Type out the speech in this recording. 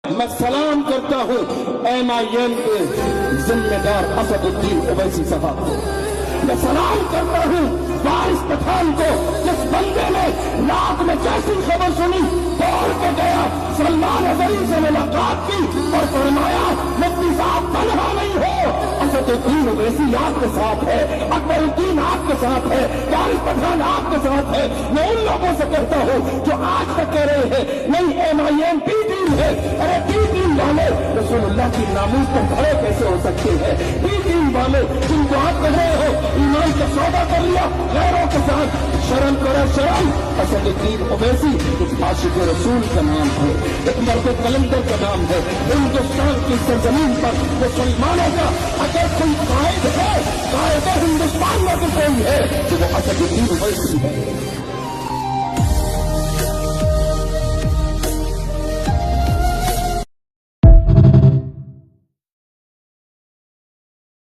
मैं सलाम करता हूँ MIM के जिम्मेदार असदुद्दीन ओवैसी साहब को। मैं सलाम करता हूँ वारिस पठान को, जिस बंदे ने रात में जैसी खबर सुनी दौड़ के गया, सलमान अजहरी से मुलाकात की और फरमाया मुफ्ती साहब तन्हा नहीं हो, असदुद्दीन ओवैसी आपके साथ है, अकबरुद्दीन आपके साथ है, वारिस पठान आपके साथ है। मैं उन लोगों से कहता हूँ जो आज तक कह रहे हैं नहीं MIM बी टीम है, अरे बी टीम वाले रसूलुल्लाह की नामूस पर खड़े कैसे हो सकते हैं? बी टीम वाले जिनको आप कह रहे हो ईमान का सौदा कर लिया गैरों के साथ, शर्म करो शर्म। असदुद्दीन ओवैसी इस आशिक रसूल का नाम है, एक मर्द कलंदर का नाम है। हिंदुस्तान की सरजमीन पर मुसलमानों का अगर कोई कायद है, कायद हिंदुस्तान में तो कोई है कि वो असदुद्दीन ओवैसी है।